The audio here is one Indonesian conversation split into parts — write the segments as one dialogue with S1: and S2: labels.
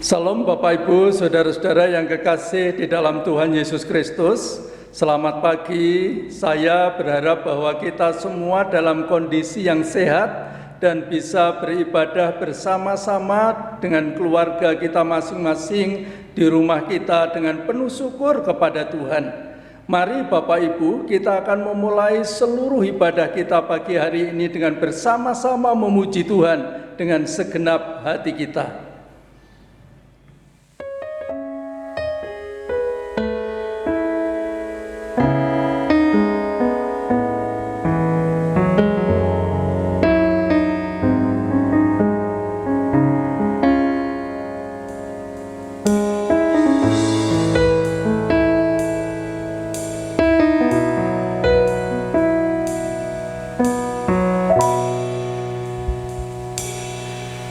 S1: Salam Bapak Ibu, Saudara-saudara yang kekasih di dalam Tuhan Yesus Kristus. Selamat pagi, saya berharap bahwa kita semua dalam kondisi yang sehat dan bisa beribadah bersama-sama dengan keluarga kita masing-masing di rumah kita dengan penuh syukur kepada Tuhan. Mari Bapak Ibu, kita akan memulai seluruh ibadah kita pagi hari ini dengan bersama-sama memuji Tuhan dengan segenap hati kita.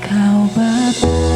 S2: Kau Bapa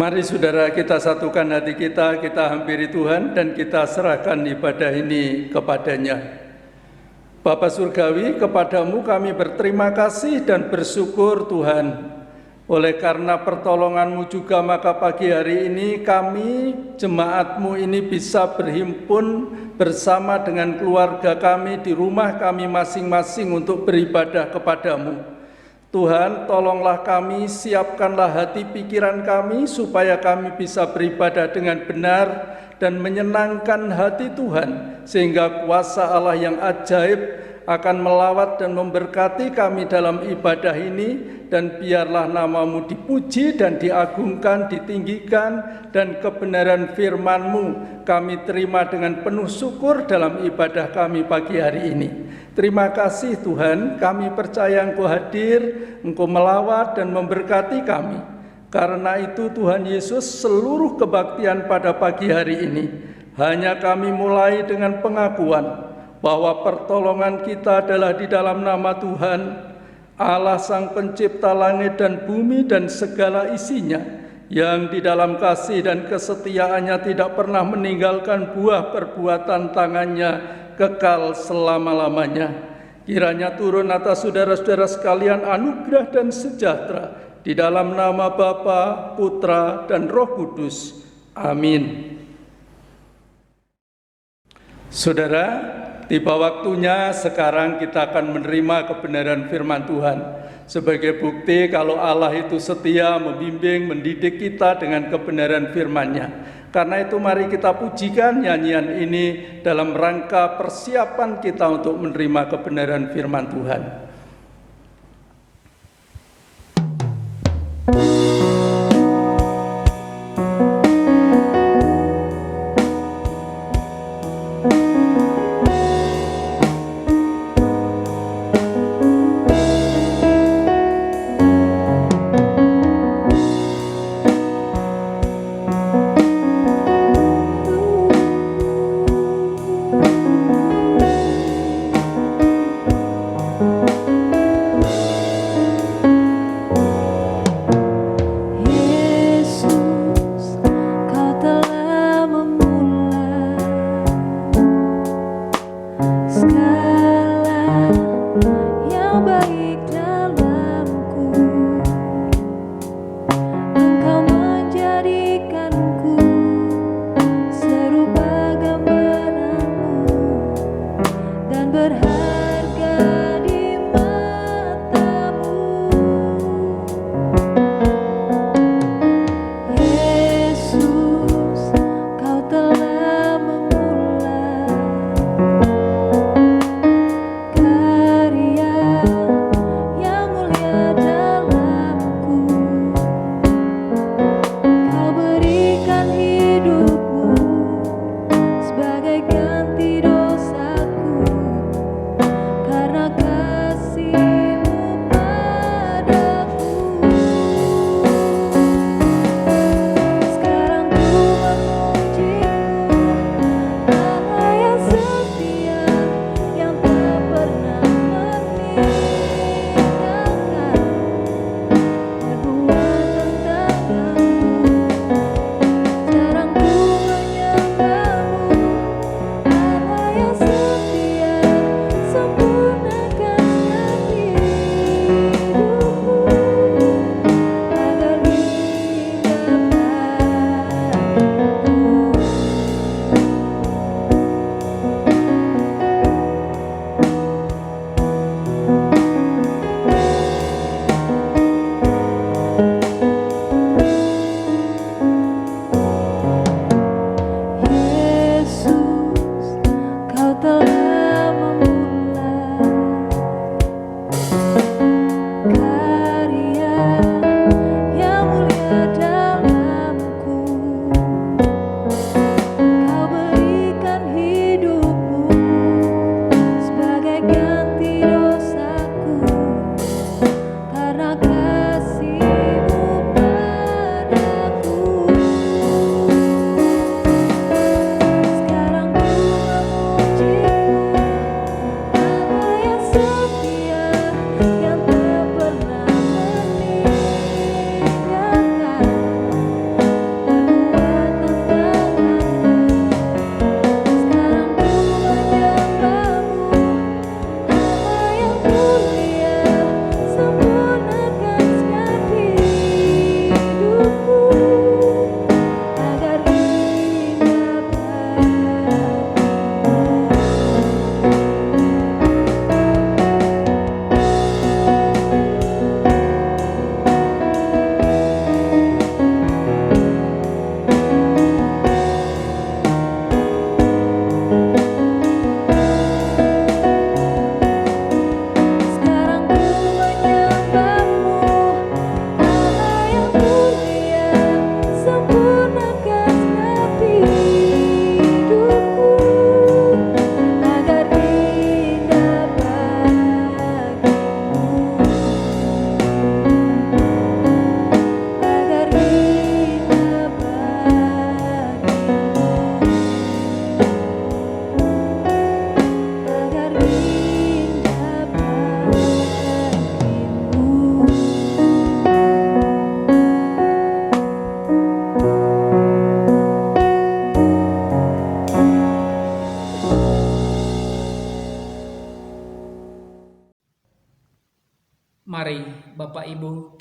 S1: Mari saudara, kita satukan hati kita hampiri Tuhan dan kita serahkan ibadah ini kepadanya. Bapa Surgawi, kepadamu kami berterima kasih dan bersyukur Tuhan. Oleh karena pertolongan-Mu juga, maka pagi hari ini kami, jemaat-Mu ini bisa berhimpun bersama dengan keluarga kami di rumah kami masing-masing untuk beribadah kepadamu. Tuhan, tolonglah kami, siapkanlah hati pikiran kami supaya kami bisa beribadah dengan benar dan menyenangkan hati Tuhan, sehingga kuasa Allah yang ajaib akan melawat dan memberkati kami dalam ibadah ini, dan biarlah nama-Mu dipuji dan diagungkan, ditinggikan, dan kebenaran firman-Mu kami terima dengan penuh syukur dalam ibadah kami pagi hari ini. Terima kasih Tuhan, kami percaya Engkau hadir, Engkau melawat dan memberkati kami. Karena itu Tuhan Yesus, seluruh kebaktian pada pagi hari ini hanya kami mulai dengan pengakuan bahwa pertolongan kita adalah di dalam nama Tuhan, Allah Sang Pencipta langit dan bumi dan segala isinya, yang di dalam kasih dan kesetiaannya tidak pernah meninggalkan buah perbuatan tangannya kekal selama-lamanya. Kiranya turun atas saudara-saudara sekalian anugerah dan sejahtera di dalam nama Bapa, Putra, dan Roh Kudus. Amin. Saudara, tiba waktunya sekarang kita akan menerima kebenaran firman Tuhan. Sebagai bukti kalau Allah itu setia membimbing, mendidik kita dengan kebenaran firman-Nya. Karena itu mari kita pujikan nyanyian ini dalam rangka persiapan kita untuk menerima kebenaran firman Tuhan.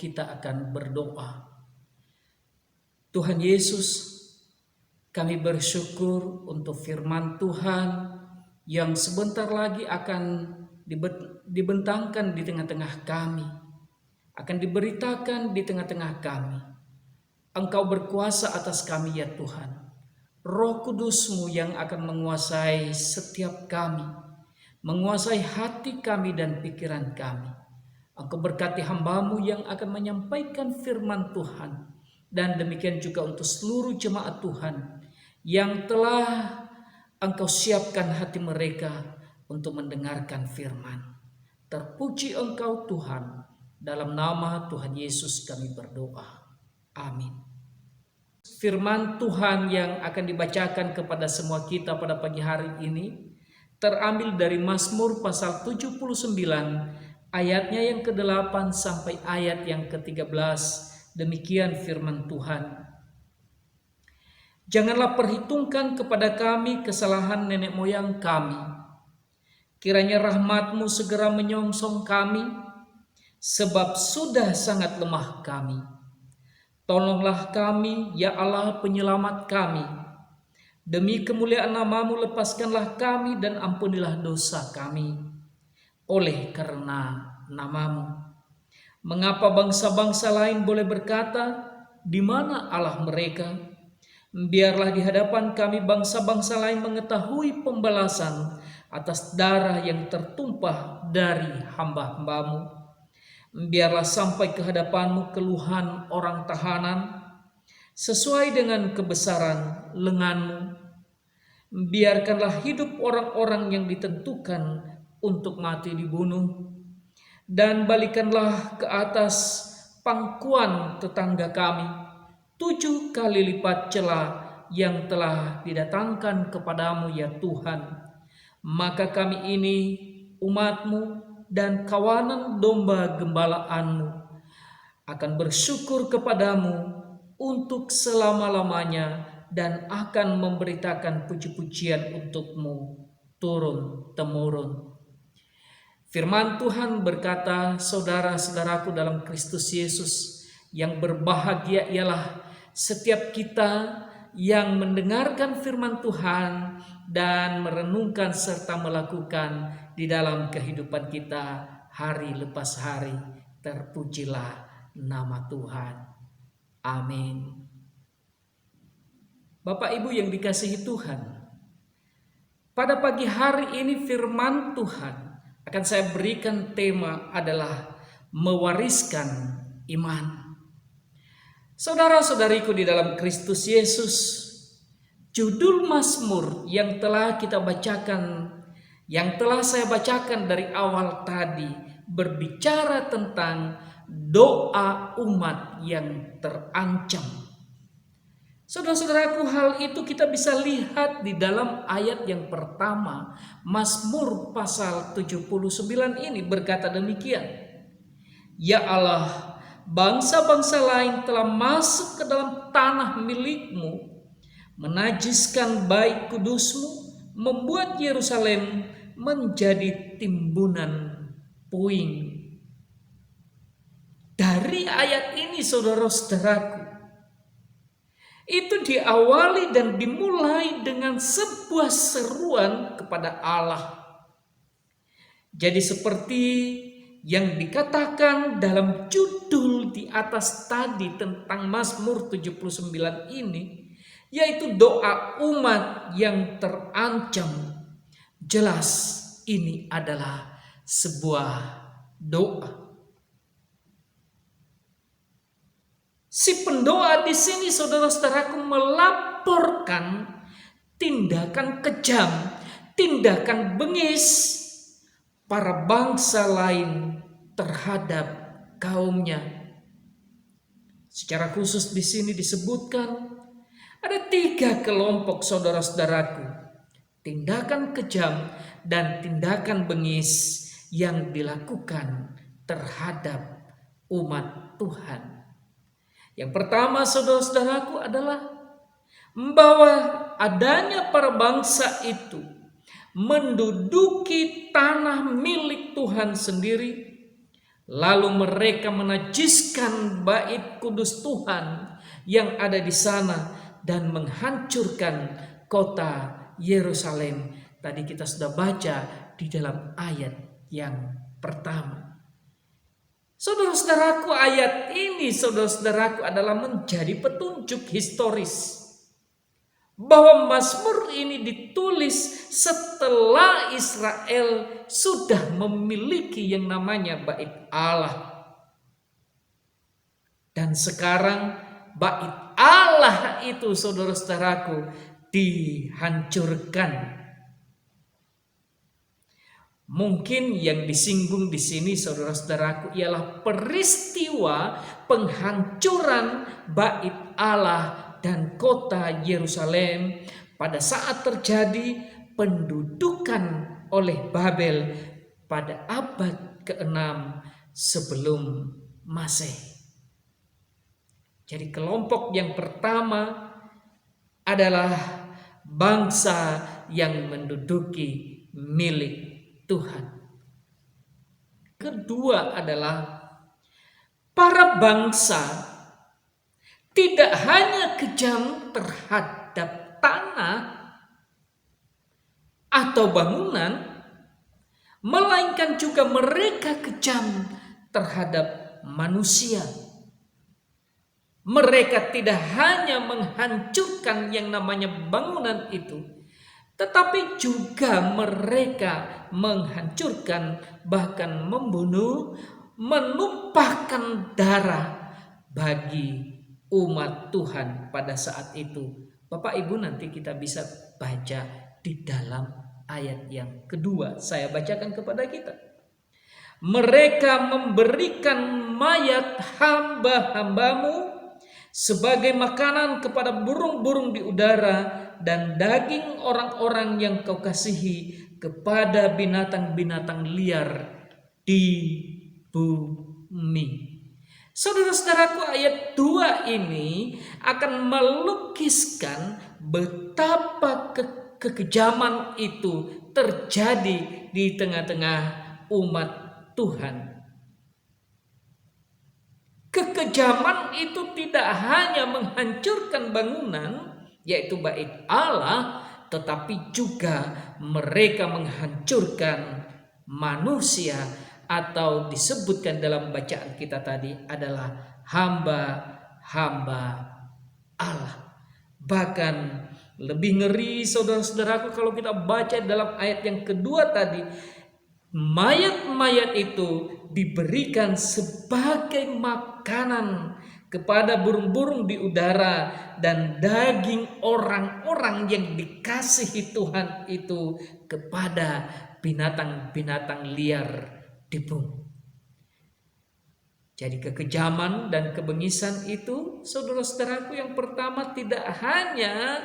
S2: kita akan berdoa. Tuhan Yesus, kami bersyukur untuk firman Tuhan yang sebentar lagi akan dibentangkan di tengah-tengah kami, akan diberitakan di tengah-tengah kami. Engkau berkuasa atas kami ya Tuhan. Roh Kudus-Mu yang akan menguasai setiap kami, menguasai hati kami dan pikiran kami. Engkau berkati hamba-Mu yang akan menyampaikan firman Tuhan, dan demikian juga untuk seluruh jemaat Tuhan yang telah Engkau siapkan hati mereka untuk mendengarkan firman. Terpuji Engkau Tuhan, dalam nama Tuhan Yesus kami berdoa. Amin. Firman Tuhan yang akan dibacakan kepada semua kita pada pagi hari ini terambil dari Mazmur pasal 79 ayatnya yang ke-8 sampai ayat yang ke-13. Demikian firman Tuhan. Janganlah perhitungkan kepada kami kesalahan nenek moyang kami. Kiranya rahmat-Mu segera menyongsong kami, sebab sudah sangat lemah kami. Tolonglah kami, ya Allah penyelamat kami. Demi kemuliaan nama-Mu lepaskanlah kami dan ampunilah dosa kami. Oleh karena nama-Mu. Mengapa bangsa-bangsa lain boleh berkata, di mana Allah mereka? Biarlah di hadapan kami bangsa-bangsa lain mengetahui pembalasan atas darah yang tertumpah dari hamba-hamba-Mu. Biarlah sampai ke hadapan-Mu keluhan orang tahanan sesuai dengan kebesaran lengan-Mu. Biarkanlah hidup orang-orang yang ditentukan untuk mati dibunuh, dan balikanlah ke atas pangkuan tetangga kami 7 kali lipat celah yang telah didatangkan kepadamu ya Tuhan. Maka kami ini umat-Mu dan kawanan domba gembalaan-Mu akan bersyukur kepadamu untuk selama-lamanya dan akan memberitakan puji-pujian untuk-Mu turun-temurun. Firman Tuhan berkata, saudara-saudaraku dalam Kristus Yesus, yang berbahagia ialah setiap kita yang mendengarkan firman Tuhan dan merenungkan serta melakukan di dalam kehidupan kita hari lepas hari. Terpujilah nama Tuhan. Amin. Bapak Ibu yang dikasihi Tuhan, pada pagi hari ini firman Tuhan akan saya berikan tema adalah mewariskan iman. Saudara-saudariku di dalam Kristus Yesus, judul Mazmur yang telah kita bacakan, yang telah saya bacakan dari awal tadi, berbicara tentang doa umat yang terancam. Saudara-saudaraku, hal itu kita bisa lihat di dalam ayat yang pertama, Mazmur pasal 79 ini berkata demikian. Ya Allah, bangsa-bangsa lain telah masuk ke dalam tanah milik-Mu, menajiskan bait kudus-Mu, membuat Yerusalem menjadi timbunan puing. Dari ayat ini saudara-saudaraku, itu diawali dan dimulai dengan sebuah seruan kepada Allah. Jadi seperti yang dikatakan dalam judul di atas tadi tentang Mazmur 79 ini, yaitu doa umat yang terancam. Jelas ini adalah sebuah doa. Si pendoa di sini saudara-saudaraku melaporkan tindakan kejam, tindakan bengis para bangsa lain terhadap kaumnya. Secara khusus di sini disebutkan ada 3 kelompok saudara-saudaraku. Tindakan kejam dan tindakan bengis yang dilakukan terhadap umat Tuhan. Yang pertama saudara-saudaraku adalah bahwa adanya para bangsa itu menduduki tanah milik Tuhan sendiri, Lalu mereka menajiskan bait kudus Tuhan yang ada di sana dan menghancurkan kota Yerusalem. Tadi kita sudah baca di dalam ayat yang pertama. Saudara-saudaraku, ayat ini saudara-saudaraku adalah menjadi petunjuk historis bahwa Mazmur ini ditulis setelah Israel sudah memiliki yang namanya bait Allah. Dan sekarang bait Allah itu saudara-saudaraku dihancurkan. Mungkin yang disinggung di sini saudara-saudaraku ialah peristiwa penghancuran bait Allah dan kota Yerusalem pada saat terjadi pendudukan oleh Babel pada abad ke-6 sebelum Masehi. Jadi kelompok yang pertama adalah bangsa yang menduduki milik Tuhan. Kedua adalah para bangsa tidak hanya kejam terhadap tanah atau bangunan, melainkan juga mereka kejam terhadap manusia. Mereka tidak hanya menghancurkan yang namanya bangunan itu, tetapi juga mereka menghancurkan, bahkan membunuh, menumpahkan darah bagi umat Tuhan pada saat itu. Bapak Ibu, nanti kita bisa baca di dalam ayat yang kedua. Saya bacakan kepada kita. Mereka memberikan mayat hamba-hambamu sebagai makanan kepada burung-burung di udara dan daging orang-orang yang kau kasihi kepada binatang-binatang liar di bumi. Saudara-saudaraku, ayat 2 ini akan melukiskan betapa kekejaman itu terjadi di tengah-tengah umat Tuhan. Kekejaman itu tidak hanya menghancurkan bangunan, yaitu bait Allah, tetapi juga mereka menghancurkan manusia, atau disebutkan dalam bacaan kita tadi adalah hamba-hamba Allah. Bahkan lebih ngeri saudara-saudaraku kalau kita baca dalam ayat yang kedua tadi, mayat-mayat itu diberikan sebagai makanan kepada burung-burung di udara dan daging orang-orang yang dikasihi Tuhan itu kepada binatang-binatang liar di bumi. Jadi kekejaman dan kebengisan itu, saudara-saudaraku, yang pertama tidak hanya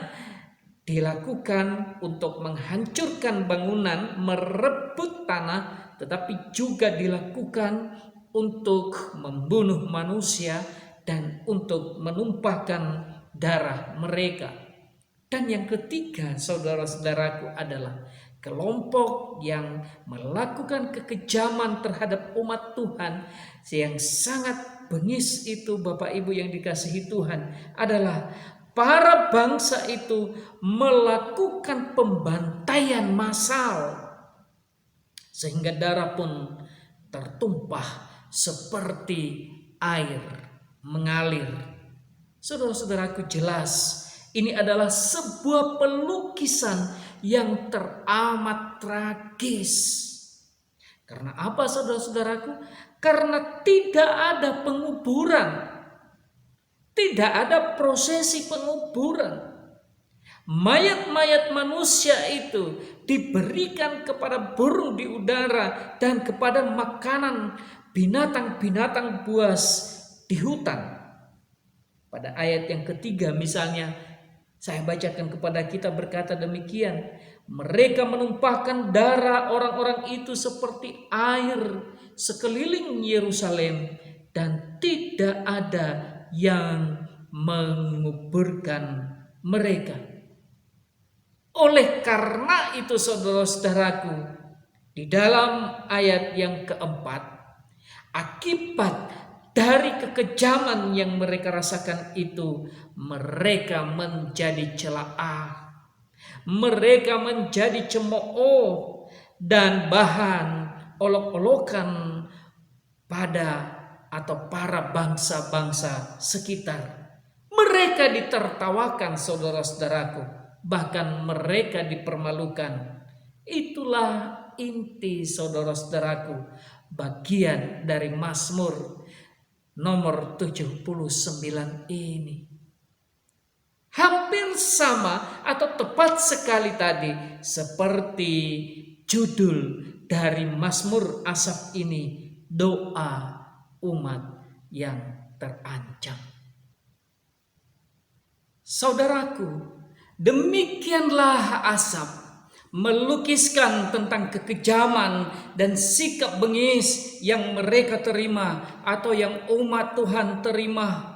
S2: dilakukan untuk menghancurkan bangunan, merebut tanah, tetapi juga dilakukan untuk membunuh manusia dan untuk menumpahkan darah mereka. Dan yang ketiga, saudara-saudaraku, adalah kelompok yang melakukan kekejaman terhadap umat Tuhan yang sangat bengis itu, Bapak Ibu yang dikasihi Tuhan, adalah para bangsa itu melakukan pembantaian massal sehingga darah pun tertumpah seperti air mengalir. Saudara-saudaraku, jelas ini adalah sebuah pelukisan yang teramat tragis. Karena apa, saudara-saudaraku? Karena tidak ada penguburan, tidak ada prosesi penguburan. Mayat-mayat manusia itu diberikan kepada burung di udara dan kepada makanan binatang-binatang buas di hutan. Pada ayat yang ketiga misalnya, saya bacakan kepada kita berkata demikian, mereka menumpahkan darah orang-orang itu seperti air sekeliling Yerusalem dan tidak ada yang menguburkan mereka. Oleh karena itu, saudara-saudaraku, di dalam ayat yang keempat Akibat dari kekejaman yang mereka rasakan itu, mereka menjadi celaan, mereka menjadi cemooh dan bahan olok-olokan pada atau para bangsa-bangsa sekitar. Mereka ditertawakan, saudara-saudaraku, bahkan mereka dipermalukan. Itulah inti, saudara-saudaraku, bagian dari Mazmur nomor 79 ini. Hampir sama atau tepat sekali tadi seperti judul dari Mazmur Asaf ini, doa umat yang terancam. Saudaraku, demikianlah Asaf melukiskan tentang kekejaman dan sikap bengis yang mereka terima atau yang umat Tuhan terima.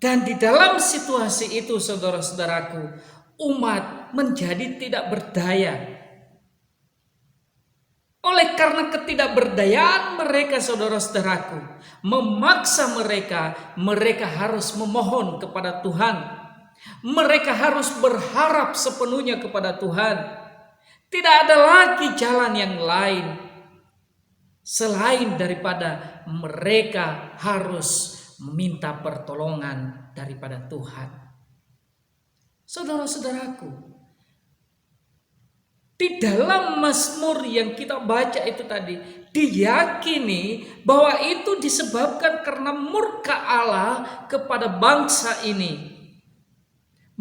S2: Dan di dalam situasi itu, saudara-saudaraku, umat menjadi tidak berdaya. Oleh karena ketidakberdayaan mereka, saudara-saudaraku, memaksa mereka harus memohon kepada Tuhan. Mereka harus berharap sepenuhnya kepada Tuhan. Tidak ada lagi jalan yang lain selain daripada mereka harus meminta pertolongan daripada Tuhan. Saudara-saudaraku, di dalam Mazmur yang kita baca itu tadi, diyakini bahwa itu disebabkan karena murka Allah kepada bangsa ini.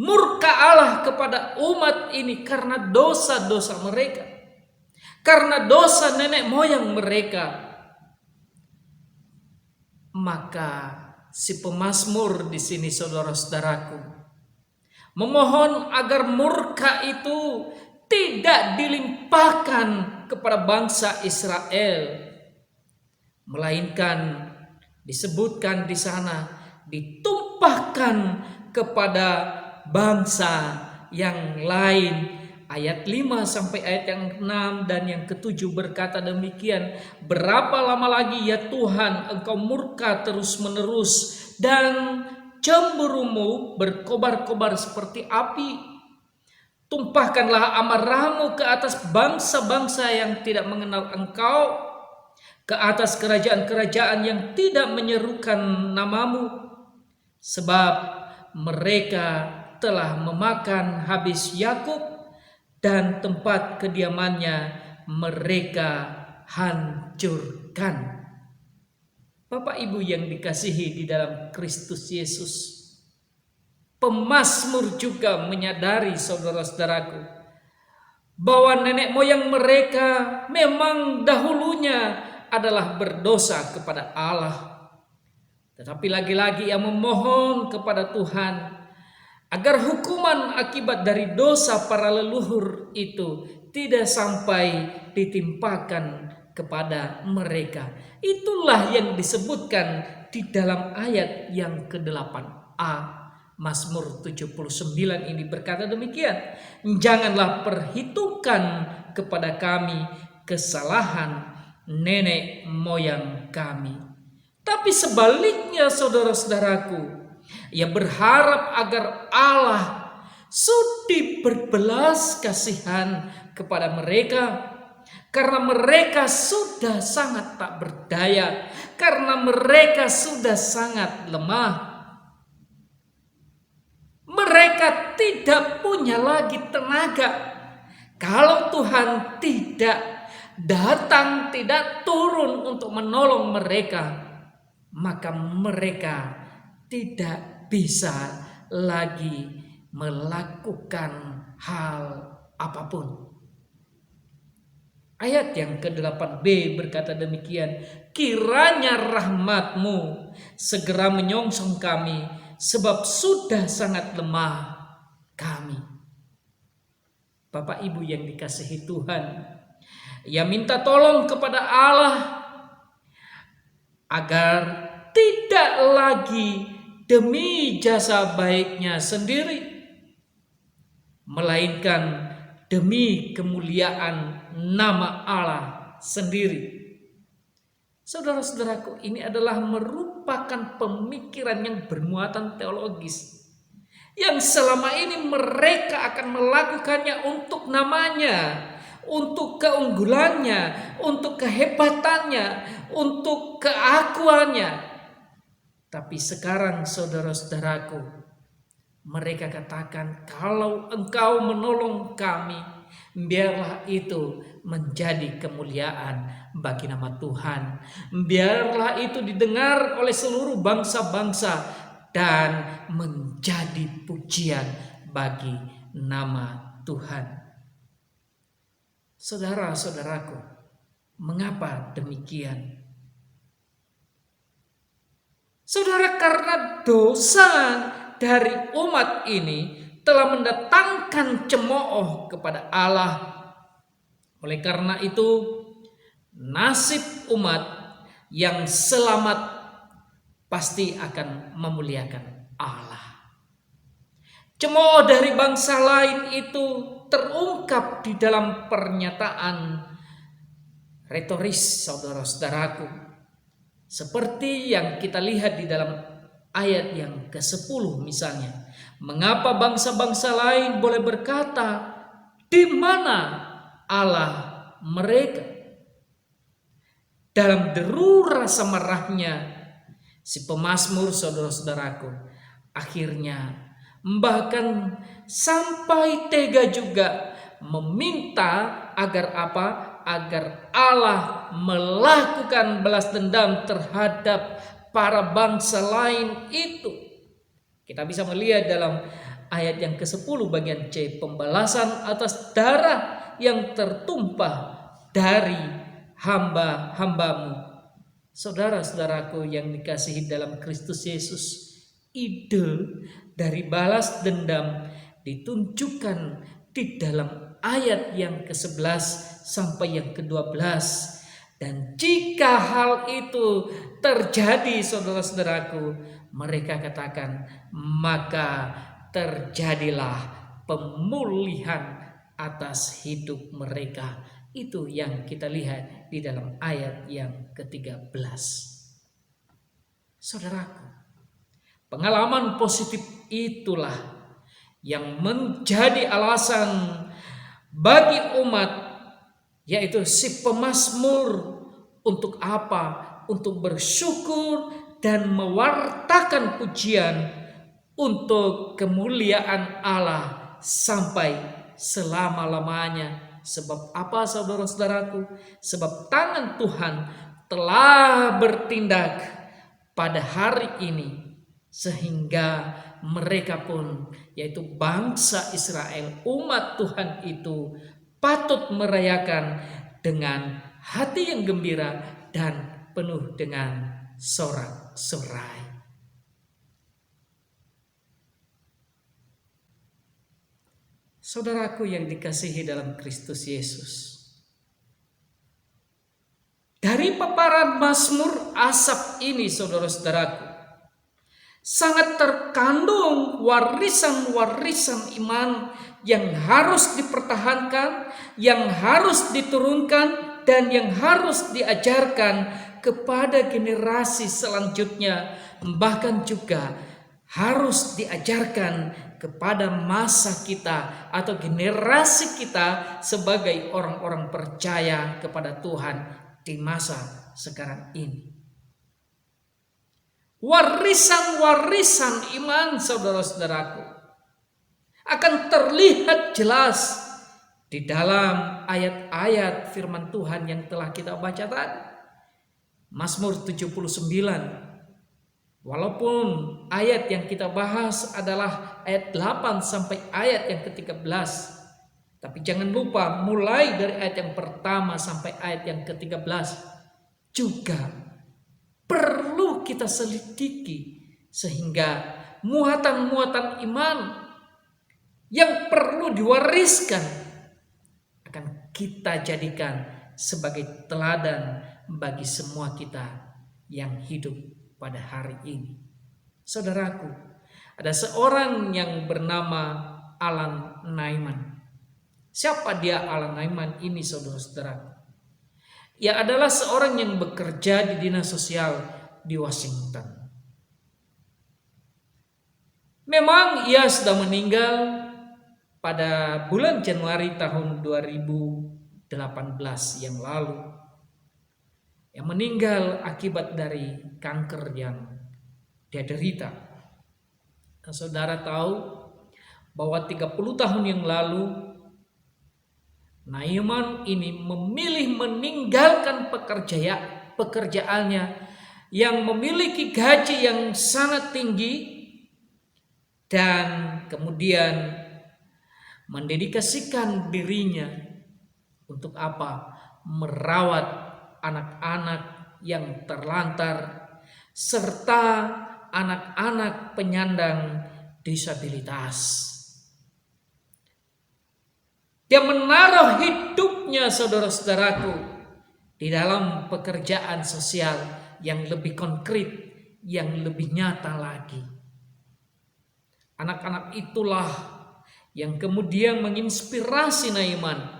S2: Murka Allah kepada umat ini karena dosa-dosa mereka, karena dosa nenek moyang mereka. Maka si pemazmur di sini, saudara-saudaraku, memohon agar murka itu tidak dilimpahkan kepada bangsa Israel, melainkan disebutkan di sana ditumpahkan kepada bangsa yang lain. Ayat 5 sampai ayat yang 6 dan yang ke-7 berkata demikian, berapa lama lagi ya Tuhan engkau murka terus menerus dan cemburumu berkobar-kobar seperti api. Tumpahkanlah amarahmu ke atas bangsa-bangsa yang tidak mengenal engkau, ke atas kerajaan-kerajaan yang tidak menyerukan namamu, sebab mereka telah memakan habis Yakub dan tempat kediamannya mereka hancurkan. Bapak Ibu yang dikasihi di dalam Kristus Yesus, pemazmur juga menyadari, saudara-saudaraku, bahwa nenek moyang mereka memang dahulunya adalah berdosa kepada Allah. Tetapi lagi-lagi ia memohon kepada Tuhan agar hukuman akibat dari dosa para leluhur itu tidak sampai ditimpakan kepada mereka. Itulah yang disebutkan di dalam ayat yang ke-8a Mazmur 79 ini berkata demikian, janganlah perhitungkan kepada kami kesalahan nenek moyang kami. Tapi sebaliknya, saudara-saudaraku, ia berharap agar Allah sudi berbelas kasihan kepada mereka, karena mereka sudah sangat tak berdaya, karena mereka sudah sangat lemah. Mereka tidak punya lagi tenaga. Kalau Tuhan tidak datang, tidak turun untuk menolong mereka, maka mereka tidak bisa lagi melakukan hal apapun. Ayat yang ke-8b berkata demikian, kiranya rahmat-Mu segera menyongsong kami, sebab sudah sangat lemah kami. Bapak Ibu yang dikasihi Tuhan, ia minta tolong kepada Allah agar tidak lagi demi jasa baiknya sendiri, melainkan demi kemuliaan nama Allah sendiri. Saudara-saudaraku, ini adalah merupakan pemikiran yang bermuatan teologis, yang selama ini mereka akan melakukannya untuk namanya, untuk keunggulannya, untuk kehebatannya, untuk keakuannya. Tapi sekarang saudara-saudaraku, mereka katakan, kalau engkau menolong kami, biarlah itu menjadi kemuliaan bagi nama Tuhan. Biarlah itu didengar oleh seluruh bangsa-bangsa dan menjadi pujian bagi nama Tuhan. Saudara-saudaraku, mengapa demikian? Saudara, karena dosa dari umat ini telah mendatangkan cemooh kepada Allah. Oleh karena itu, nasib umat yang selamat pasti akan memuliakan Allah. Cemooh dari bangsa lain itu terungkap di dalam pernyataan retoris, saudara-saudaraku. Seperti yang kita lihat di dalam ayat yang ke-10 misalnya. Mengapa bangsa-bangsa lain boleh berkata, di mana Allah mereka? Dalam deru rasa marahnya, si pemazmur, saudara-saudaraku, akhirnya bahkan sampai tega juga meminta agar apa? Agar Allah melakukan balas dendam terhadap para bangsa lain itu. Kita bisa melihat dalam ayat yang ke-10 bagian C, pembalasan atas darah yang tertumpah dari hamba-hambamu. Saudara-saudaraku yang dikasihi dalam Kristus Yesus, ide dari balas dendam ditunjukkan di dalam ayat yang ke-11 sampai yang ke-12. Dan jika hal itu terjadi, saudara-saudaraku, mereka katakan, maka terjadilah pemulihan atas hidup mereka. Itu yang kita lihat di dalam ayat yang ke-13. Saudaraku, pengalaman positif itulah yang menjadi alasan bagi umat, yaitu si pemazmur, untuk apa? Untuk bersyukur dan mewartakan pujian untuk kemuliaan Allah sampai selama-lamanya. Sebab apa, saudara-saudaraku? Sebab tangan Tuhan telah bertindak pada hari ini, sehingga mereka pun, yaitu bangsa Israel, umat Tuhan itu, patut merayakan dengan hati yang gembira dan penuh dengan sorak-sorai. Saudaraku yang dikasihi dalam Kristus Yesus, dari paparan Mazmur Asaf ini, saudara-saudaraku, sangat terkandung warisan-warisan iman yang harus dipertahankan, yang harus diturunkan, dan yang harus diajarkan kepada generasi selanjutnya, bahkan juga harus diajarkan kepada masa kita atau generasi kita sebagai orang-orang percaya kepada Tuhan di masa sekarang ini. Warisan-warisan iman, saudara-saudaraku, akan terlihat jelas di dalam ayat-ayat firman Tuhan yang telah kita baca tadi. Mazmur 79. Walaupun ayat yang kita bahas adalah ayat 8 sampai ayat yang ke-13, tapi jangan lupa mulai dari ayat yang pertama sampai ayat yang ke-13 juga perlu kita selidiki, sehingga muatan-muatan iman yang perlu diwariskan akan kita jadikan sebagai teladan bagi semua kita yang hidup pada hari ini. Saudaraku, ada seorang yang bernama Alan Naiman. Siapa dia Alan Naiman ini, saudara-saudaraku? Ia adalah seorang yang bekerja di dinas sosial di Washington. Memang ia sudah meninggal pada bulan Januari tahun 2018 yang lalu. Yang meninggal akibat dari kanker yang dia derita. Nah, saudara tahu bahwa 30 tahun yang lalu Naaman ini memilih meninggalkan pekerjaannya yang memiliki gaji yang sangat tinggi dan kemudian mendedikasikan dirinya untuk apa? Merawat anak-anak yang terlantar serta anak-anak penyandang disabilitas. Dia menaruh hidupnya, saudara-saudaraku, di dalam pekerjaan sosial yang lebih konkret, yang lebih nyata lagi. Anak-anak itulah yang kemudian menginspirasi Naaman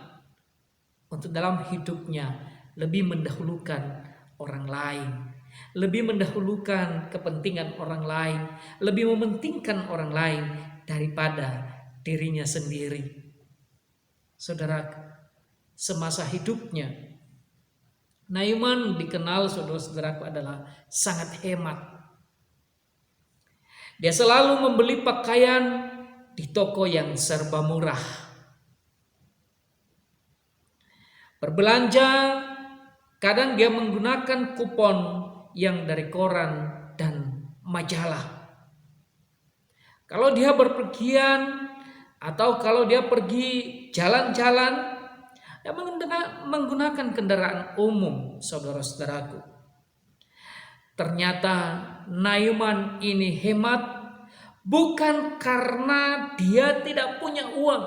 S2: untuk dalam hidupnya lebih mendahulukan orang lain, lebih mendahulukan kepentingan orang lain, lebih mementingkan orang lain daripada dirinya sendiri. Saudara, semasa hidupnya Naaman dikenal, saudara-saudaraku, adalah sangat hemat. Dia selalu membeli pakaian di toko yang serba murah. Berbelanja, kadang dia menggunakan kupon yang dari koran dan majalah. Kalau dia berpergian atau kalau dia pergi jalan-jalan, dia menggunakan kendaraan umum, saudara-saudaraku. Ternyata Naaman ini hemat bukan karena dia tidak punya uang.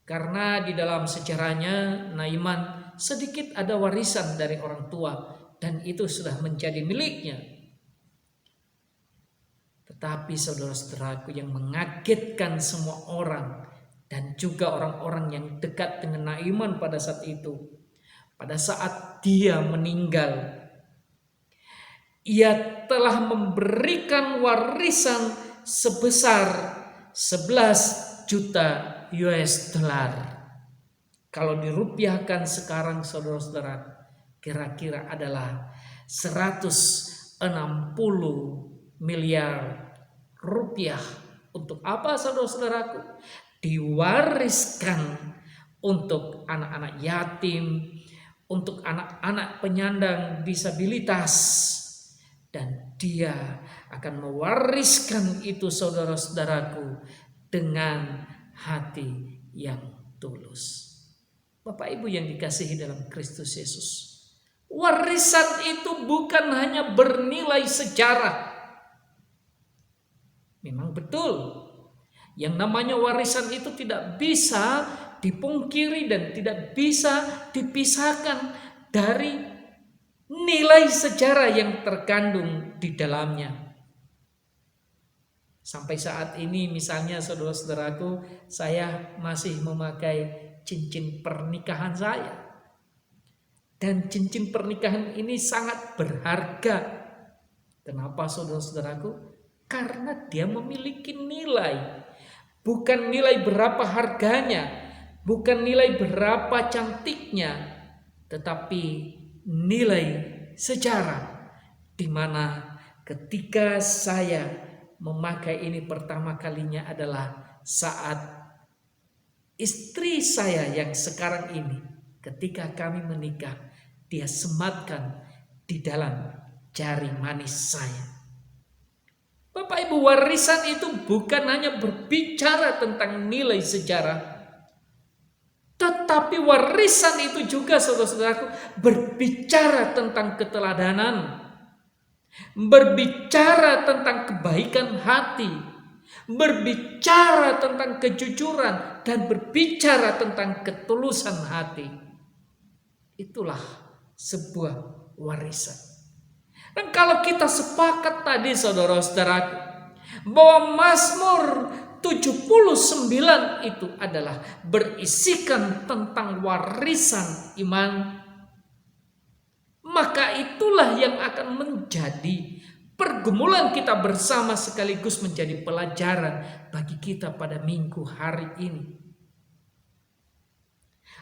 S2: Karena di dalam sejarahnya Naaman sedikit ada warisan dari orang tua dan itu sudah menjadi miliknya. Tetapi saudara-saudaraku, yang mengagetkan semua orang dan juga orang-orang yang dekat dengan Naaman pada saat itu, pada saat dia meninggal, ia telah memberikan warisan sebesar 11 juta US dollar. Kalau dirupiahkan sekarang, saudara-saudara, kira-kira adalah 160 miliar rupiah. Untuk apa, saudara-saudaraku? Diwariskan untuk anak-anak yatim, untuk anak-anak penyandang disabilitas, dan dia akan mewariskan itu, saudara-saudaraku, dengan hati yang tulus. Bapak Ibu yang dikasihi dalam Kristus Yesus, warisan itu bukan hanya bernilai sejarah. Memang betul, yang namanya warisan itu tidak bisa dipungkiri dan tidak bisa dipisahkan dari nilai sejarah yang terkandung di dalamnya. Sampai saat ini misalnya, saudara-saudaraku, saya masih memakai cincin pernikahan saya. Dan cincin pernikahan ini sangat berharga. Kenapa, saudara-saudaraku? Karena dia memiliki nilai. Bukan nilai berapa harganya, bukan nilai berapa cantiknya, tetapi nilai sejarah, di mana ketika saya memakai ini pertama kalinya adalah saat istri saya yang sekarang ini, ketika kami menikah, dia sematkan di dalam jari manis saya. Bapak Ibu, warisan itu bukan hanya berbicara tentang nilai sejarah, tetapi warisan itu juga, saudara-saudaraku, berbicara tentang keteladanan, berbicara tentang kebaikan hati, berbicara tentang kejujuran, dan berbicara tentang ketulusan hati. Itulah sebuah warisan. Dan kalau kita sepakat tadi, saudara-saudaraku, bahwa Mazmur 79 itu adalah berisikan tentang warisan iman, maka itulah yang akan menjadi pergumulan kita bersama sekaligus menjadi pelajaran bagi kita pada minggu hari ini.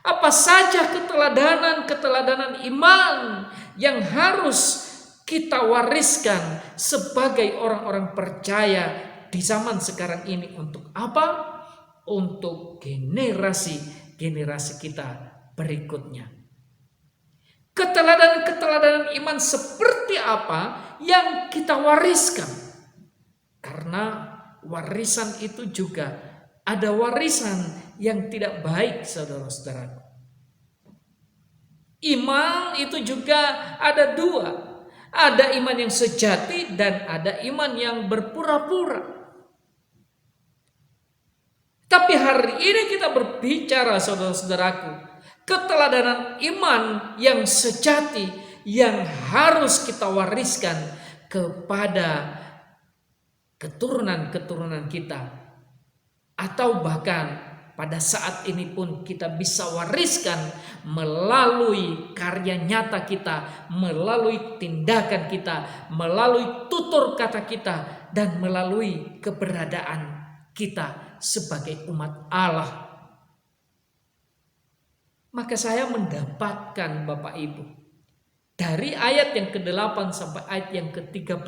S2: Apa saja keteladanan iman yang harus kita wariskan sebagai orang-orang percaya di zaman sekarang ini, untuk apa? Untuk generasi-generasi kita berikutnya. Keteladanan iman seperti apa yang kita wariskan? Karena warisan itu juga ada warisan yang tidak baik, saudara-saudaraku. Iman itu juga ada dua. Ada iman yang sejati dan ada iman yang berpura-pura. Tapi hari ini kita berbicara, saudara-saudaraku, keteladanan iman yang sejati yang harus kita wariskan kepada keturunan-keturunan kita, atau bahkan pada saat ini pun kita bisa wariskan melalui karya nyata kita, melalui tindakan kita, melalui tutur kata kita, dan melalui keberadaan kita sebagai umat Allah. Maka saya mendapatkan Bapak Ibu, dari ayat yang ke-8 sampai ayat yang ke-13,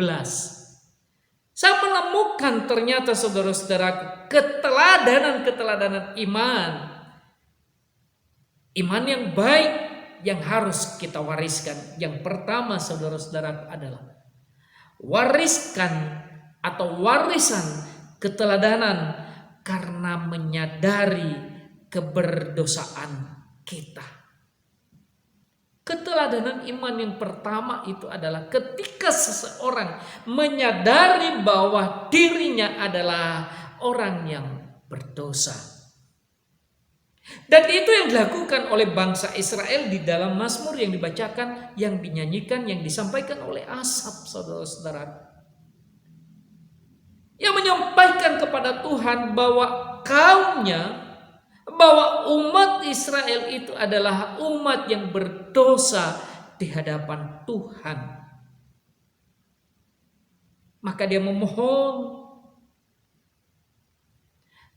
S2: saya menemukan ternyata, saudara-saudaraku, keteladanan iman. Iman yang baik yang harus kita wariskan. Yang pertama, saudara-saudaraku, adalah wariskan atau warisan keteladanan karena menyadari keberdosaan kita. Keteladanan iman yang pertama itu adalah ketika seseorang menyadari bahwa dirinya adalah orang yang berdosa. Dan itu yang dilakukan oleh bangsa Israel di dalam Mazmur yang dibacakan, yang dinyanyikan, yang disampaikan oleh Asaf, saudara-saudara. Yang menyampaikan kepada Tuhan bahwa kaumnya, bahwa umat Israel itu adalah umat yang berdosa di hadapan Tuhan. Maka dia memohon,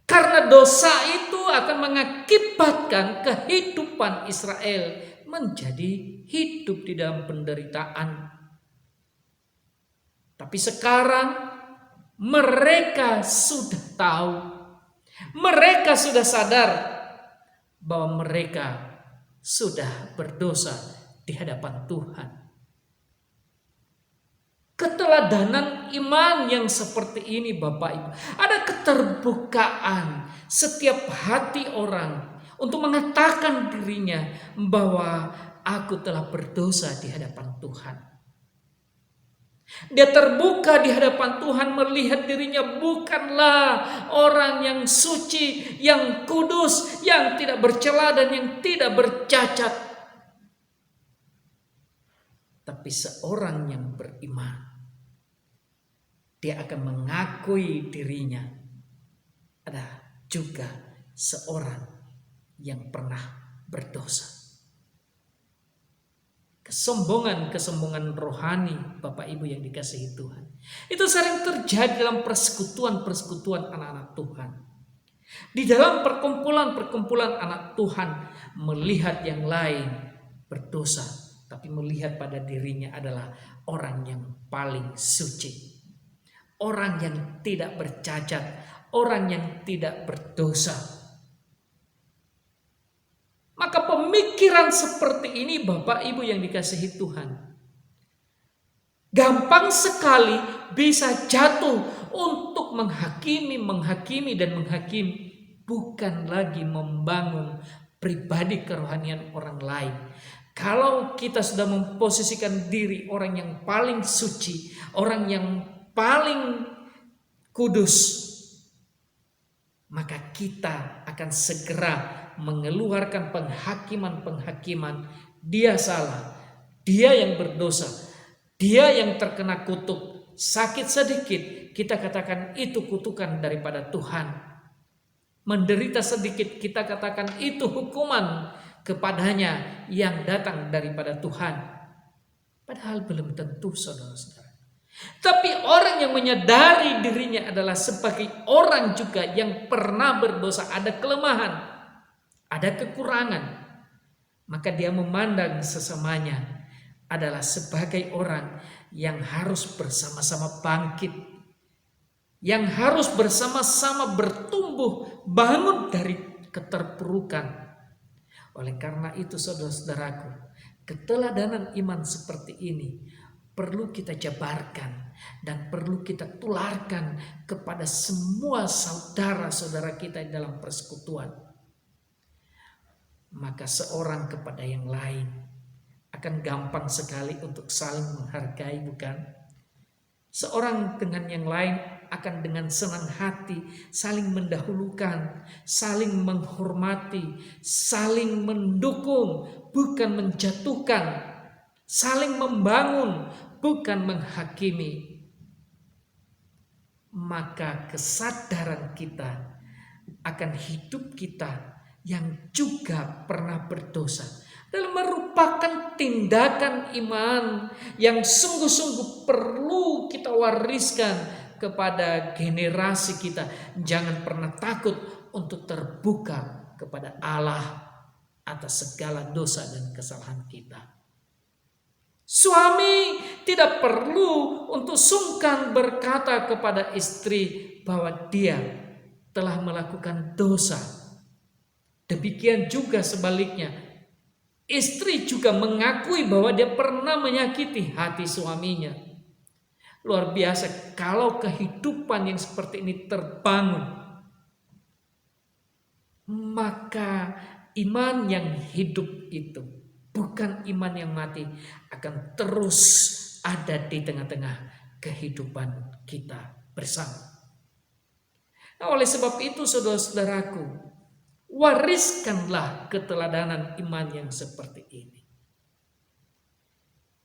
S2: karena dosa itu akan mengakibatkan kehidupan Israel menjadi hidup di dalam penderitaan. Tapi sekarang mereka sudah tahu, mereka sudah sadar bahwa mereka sudah berdosa di hadapan Tuhan. Keteladanan iman yang seperti ini, Bapak Ibu, ada keterbukaan setiap hati orang untuk mengatakan dirinya bahwa aku telah berdosa di hadapan Tuhan. Dia terbuka di hadapan Tuhan, melihat dirinya bukanlah orang yang suci, yang kudus, yang tidak bercela dan yang tidak bercacat, tapi seorang yang beriman. Dia akan mengakui dirinya adalah juga seorang yang pernah berdosa. Kesombongan rohani, Bapak Ibu yang dikasihi Tuhan, itu sering terjadi dalam persekutuan anak-anak Tuhan. Di dalam perkumpulan anak Tuhan, melihat yang lain berdosa, tapi melihat pada dirinya adalah orang yang paling suci, orang yang tidak bercacat, orang yang tidak berdosa. Maka pemikiran seperti ini, Bapak Ibu yang dikasihi Tuhan, gampang sekali bisa jatuh untuk menghakimi, bukan lagi membangun pribadi kerohanian orang lain. Kalau kita sudah memposisikan diri orang yang paling suci, orang yang paling kudus, maka kita akan segera mengeluarkan penghakiman. Dia salah, dia yang berdosa, dia yang terkena kutuk. Sakit sedikit, kita katakan itu kutukan daripada Tuhan. menderita sedikit, kita katakan itu hukuman kepadanya yang datang daripada Tuhan. Padahal belum tentu, saudara-saudara. Tapi orang yang menyadari dirinya adalah sebagai orang juga yang pernah berdosa, ada kelemahan, ada kekurangan, maka dia memandang sesamanya adalah sebagai orang yang harus bersama-sama bangkit, yang harus bersama-sama bertumbuh, bangun dari keterpurukan. Oleh karena itu, saudara-saudaraku, keteladanan iman seperti ini perlu kita jabarkan dan perlu kita tularkan kepada semua saudara-saudara kita dalam persekutuan. Maka seorang kepada yang lain akan gampang sekali untuk saling menghargai, bukan? Seorang dengan yang lain akan dengan senang hati saling mendahulukan, saling menghormati, saling mendukung, bukan menjatuhkan, saling membangun, bukan menghakimi. Maka kesadaran kita akan hidup kita yang juga pernah berdosa adalah merupakan tindakan iman yang sungguh-sungguh perlu kita wariskan kepada generasi kita. Jangan pernah takut untuk terbuka kepada Allah atas segala dosa dan kesalahan kita. Suami tidak perlu untuk sungkan berkata kepada istri bahwa dia telah melakukan dosa. Demikian juga sebaliknya, istri juga mengakui bahwa dia pernah menyakiti hati suaminya. Luar biasa kalau kehidupan yang seperti ini terbangun. Maka iman yang hidup itu, bukan iman yang mati, akan terus ada di tengah-tengah kehidupan kita bersama. Nah, oleh sebab itu, saudara-saudaraku, wariskanlah keteladanan iman yang seperti ini.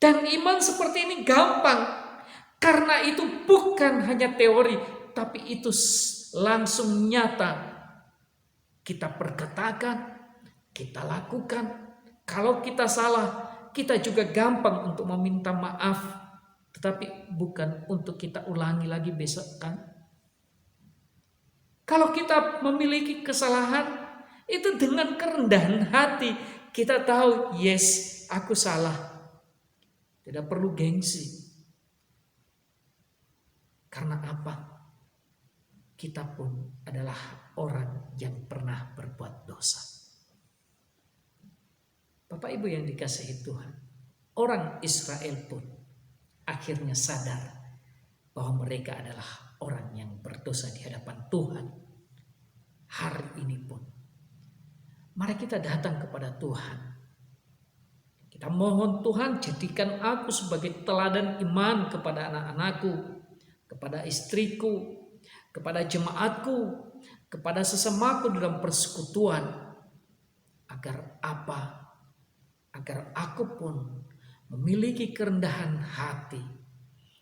S2: Dan iman seperti ini gampang, karena itu bukan hanya teori, tapi itu langsung nyata. Kita perkatakan, kita lakukan. Kalau kita salah, kita juga gampang untuk meminta maaf, tetapi bukan untuk kita ulangi lagi besok, kan? Kalau kita memiliki kesalahan, itu dengan kerendahan hati kita tahu, yes, aku salah. Tidak perlu gengsi. Karena apa? Kita pun adalah orang yang pernah berbuat dosa. Bapak Ibu yang dikasihi Tuhan, orang Israel pun akhirnya sadar bahwa mereka adalah orang yang berdosa di hadapan Tuhan. Hari ini pun mari kita datang kepada Tuhan. Kita mohon, Tuhan, jadikan aku sebagai teladan iman kepada anak-anakku, kepada istriku, kepada jemaatku, kepada sesamaku dalam persekutuan. Agar apa? Agar aku pun memiliki kerendahan hati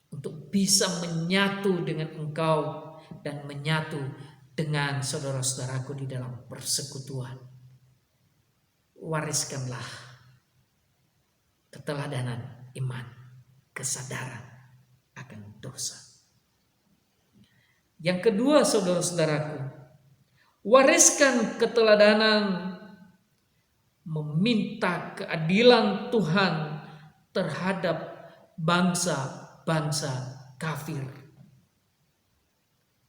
S2: untuk bisa menyatu dengan Engkau dan menyatu dengan saudara-saudaraku di dalam persekutuan. Wariskanlah keteladanan iman, kesadaran akan dosa. Yang kedua, saudara-saudaraku, wariskan keteladanan meminta keadilan Tuhan terhadap bangsa-bangsa kafir.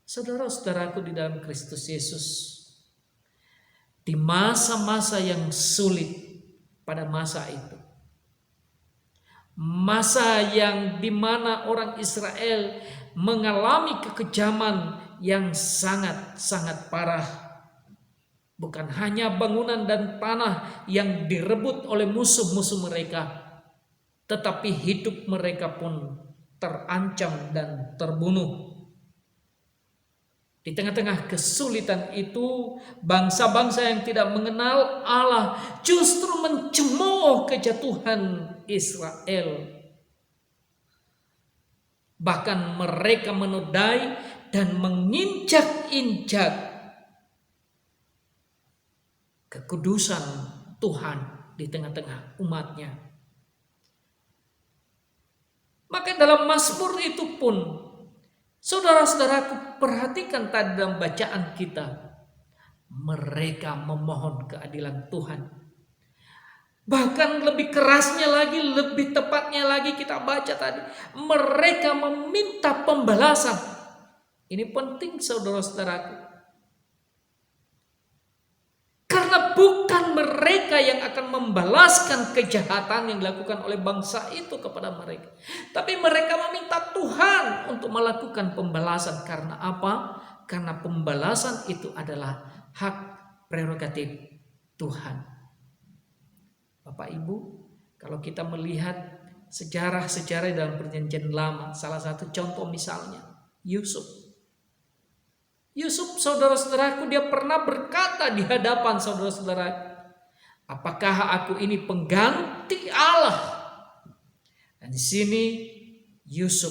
S2: Saudara-saudaraku di dalam Kristus Yesus, di masa-masa yang sulit pada masa itu, masa yang dimana orang Israel mengalami kekejaman yang sangat-sangat parah. Bukan hanya bangunan dan tanah yang direbut oleh musuh-musuh mereka, tetapi hidup mereka pun terancam dan terbunuh. Di tengah-tengah kesulitan itu, bangsa-bangsa yang tidak mengenal Allah justru mencemooh kejatuhan Israel. Bahkan mereka menodai dan menginjak-injak kekudusan Tuhan di tengah-tengah umatnya. Maka dalam Mazmur itu pun, saudara-saudaraku, perhatikan tadi dalam bacaan kita, mereka memohon keadilan Tuhan. Bahkan lebih kerasnya lagi, lebih tepatnya lagi kita baca tadi, mereka meminta pembalasan. Ini penting saudara-saudaraku. Karena bukan mereka yang akan membalaskan kejahatan yang dilakukan oleh bangsa itu kepada mereka. Tapi mereka meminta Tuhan untuk melakukan pembalasan. Karena apa? Karena pembalasan itu adalah hak prerogatif Tuhan. Bapak Ibu, kalau kita melihat sejarah-sejarah dalam Perjanjian Lama, salah satu contoh misalnya Yusuf. Yusuf, saudara-saudaraku, dia pernah berkata di hadapan saudara-saudaraku, apakah aku ini pengganti Allah? Dan di sini Yusuf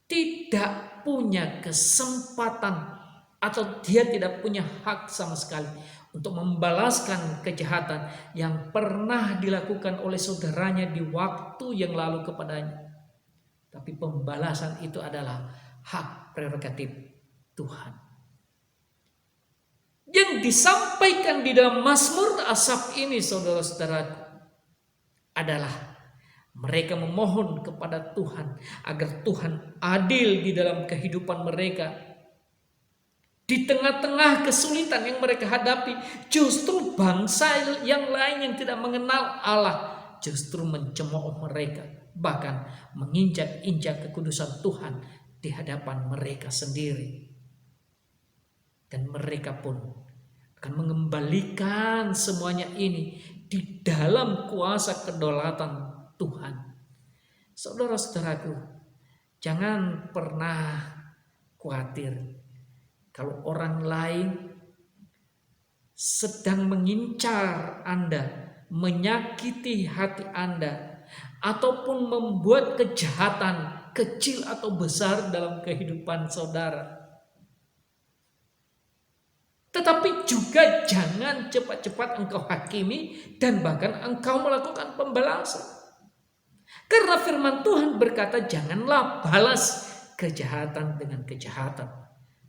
S2: tidak punya kesempatan atau dia tidak punya hak sama sekali untuk membalaskan kejahatan yang pernah dilakukan oleh saudaranya di waktu yang lalu kepadanya. Tapi pembalasan itu adalah hak prerogatif Tuhan. Yang disampaikan di dalam Mazmur Asaf ini, saudara-saudaraku, adalah mereka memohon kepada Tuhan agar Tuhan adil di dalam kehidupan mereka. Di tengah-tengah kesulitan yang mereka hadapi, justru bangsa yang lain yang tidak mengenal Allah justru mencemooh mereka, bahkan menginjak-injak kekudusan Tuhan di hadapan mereka sendiri. Dan mereka pun akan mengembalikan semuanya ini di dalam kuasa kedaulatan Tuhan. Saudara-saudaraku, jangan pernah khawatir kalau orang lain sedang mengincar Anda, menyakiti hati Anda, ataupun membuat kejahatan kecil atau besar dalam kehidupan saudara. Tetapi juga jangan cepat-cepat engkau hakimi dan bahkan engkau melakukan pembalasan. Karena firman Tuhan berkata, janganlah balas kejahatan dengan kejahatan,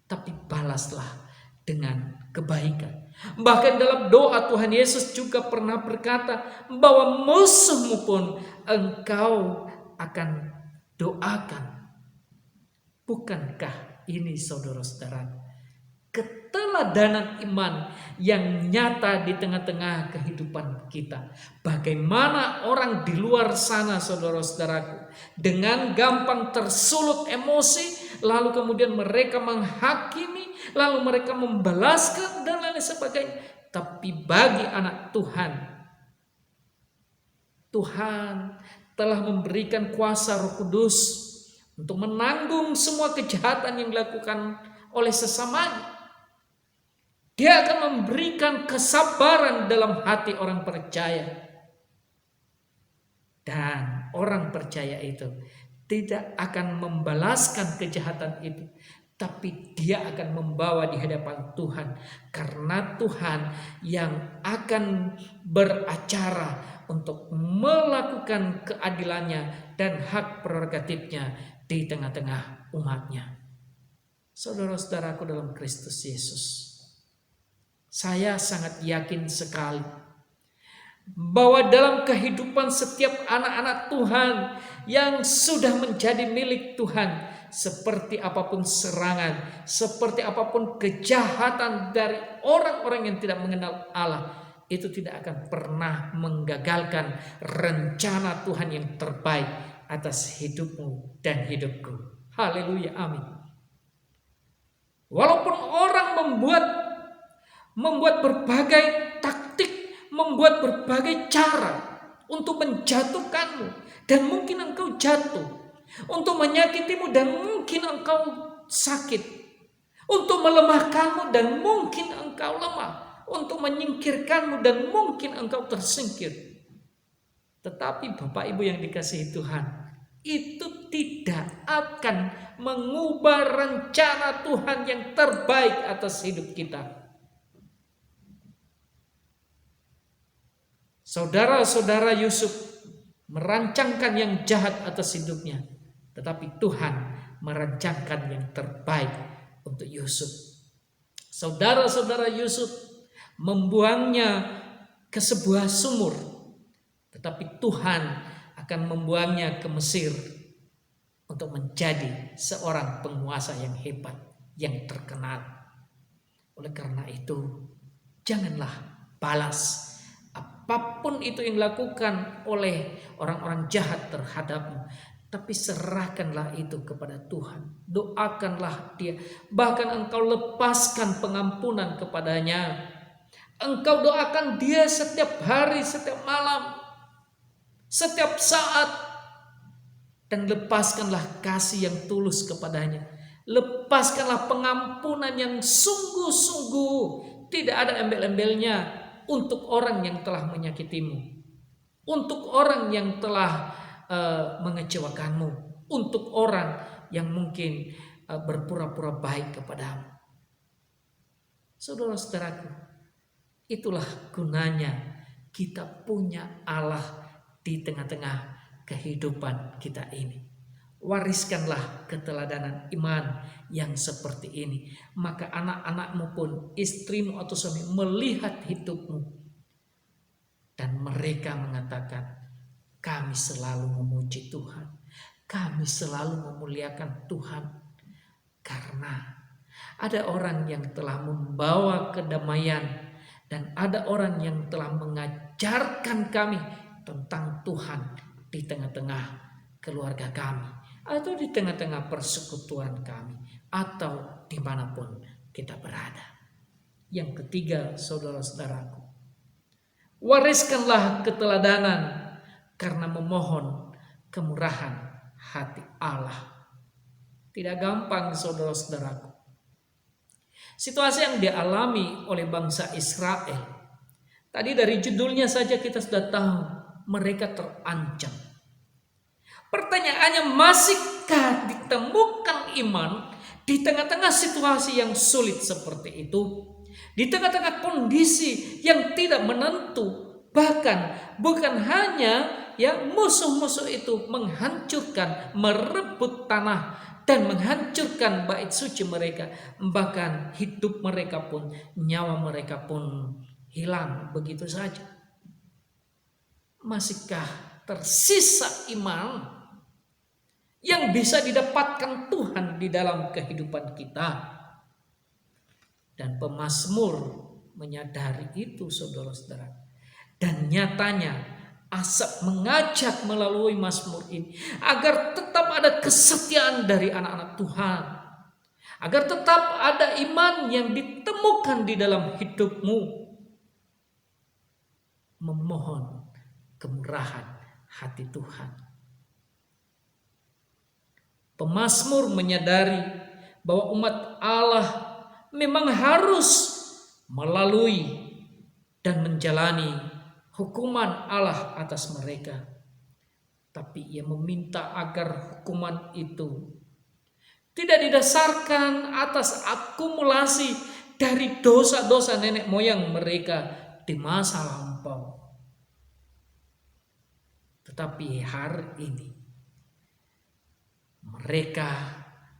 S2: tapi balaslah dengan kebaikan. Bahkan dalam doa Tuhan Yesus juga pernah berkata bahwa musuhmu pun engkau akan doakan. Bukankah ini saudara-saudara keteladanan iman yang nyata di tengah-tengah kehidupan kita? Bagaimana orang di luar sana, saudara-saudaraku, dengan gampang tersulut emosi, lalu kemudian mereka menghakimi, lalu mereka membalaskan dan lain sebagainya. Tapi bagi anak Tuhan, Tuhan telah memberikan kuasa Roh Kudus untuk menanggung semua kejahatan yang dilakukan oleh sesamanya. Dia akan memberikan kesabaran dalam hati orang percaya. Dan orang percaya itu tidak akan membalaskan kejahatan itu, tapi dia akan membawa di hadapan Tuhan. Karena Tuhan yang akan beracara untuk melakukan keadilannya dan hak prerogatifnya di tengah-tengah umatnya. Saudara-saudaraku dalam Kristus Yesus, saya sangat yakin sekali bahwa dalam kehidupan setiap anak-anak Tuhan yang sudah menjadi milik Tuhan, seperti apapun serangan, seperti apapun kejahatan dari orang-orang yang tidak mengenal Allah, itu tidak akan pernah menggagalkan rencana Tuhan yang terbaik atas hidupmu dan hidupku. Haleluya, amin. Walaupun orang membuat berbagai taktik, membuat berbagai cara untuk menjatuhkanmu, dan mungkin engkau jatuh, untuk menyakitimu dan mungkin engkau sakit, untuk melemahkanmu dan mungkin engkau lemah, untuk menyingkirkanmu dan mungkin engkau tersingkir. Tetapi Bapak Ibu yang dikasihi Tuhan, itu tidak akan mengubah rencana Tuhan yang terbaik atas hidup kita. Saudara-saudara Yusuf merancangkan yang jahat atas hidupnya, tetapi Tuhan merancangkan yang terbaik untuk Yusuf. Saudara-saudara Yusuf membuangnya ke sebuah sumur, tetapi Tuhan akan membuangnya ke Mesir untuk menjadi seorang penguasa yang hebat, yang terkenal. Oleh karena itu, janganlah balas apapun itu yang dilakukan oleh orang-orang jahat terhadapmu, tapi serahkanlah itu kepada Tuhan. Doakanlah dia, bahkan engkau lepaskan pengampunan kepadanya. Engkau doakan dia setiap hari, setiap malam, setiap saat, dan lepaskanlah kasih yang tulus kepadanya. Lepaskanlah pengampunan yang sungguh-sungguh, tidak ada embel-embelnya, untuk orang yang telah menyakitimu, untuk orang yang telah mengecewakanmu, untuk orang yang mungkin berpura-pura baik kepadamu. Saudara-saudaraku, itulah gunanya kita punya Allah di tengah-tengah kehidupan kita ini. Wariskanlah keteladanan iman yang seperti ini, maka anak-anakmu pun, istrimu atau suami melihat hidupmu dan mereka mengatakan, kami selalu memuji Tuhan, kami selalu memuliakan Tuhan, karena ada orang yang telah membawa kedamaian dan ada orang yang telah mengajarkan kami tentang Tuhan di tengah-tengah keluarga kami, atau di tengah-tengah persekutuan kami, atau dimanapun kita berada. Yang ketiga, saudara-saudaraku, wariskanlah keteladanan karena memohon kemurahan hati Allah. Tidak gampang, saudara-saudaraku. Situasi yang dialami oleh bangsa Israel, tadi dari judulnya saja kita sudah tahu mereka terancam. Pertanyaannya, masihkah ditemukan iman di tengah-tengah situasi yang sulit seperti itu? Di tengah-tengah kondisi yang tidak menentu, bahkan bukan hanya musuh-musuh itu menghancurkan, merebut tanah dan menghancurkan bait suci mereka, bahkan hidup mereka pun, nyawa mereka pun hilang begitu saja. Masihkah tersisa iman yang bisa didapatkan Tuhan di dalam kehidupan kita? Dan pemazmur menyadari itu, saudara-saudara. Dan nyatanya Asaf mengajak melalui mazmur ini agar tetap ada kesetiaan dari anak-anak Tuhan, agar tetap ada iman yang ditemukan di dalam hidupmu, memohon kemurahan hati Tuhan. Pemazmur menyadari bahwa umat Allah memang harus melalui dan menjalani hukuman Allah atas mereka. Tapi ia meminta agar hukuman itu tidak didasarkan atas akumulasi dari dosa-dosa nenek moyang mereka di masa lampau. Tetapi hari ini mereka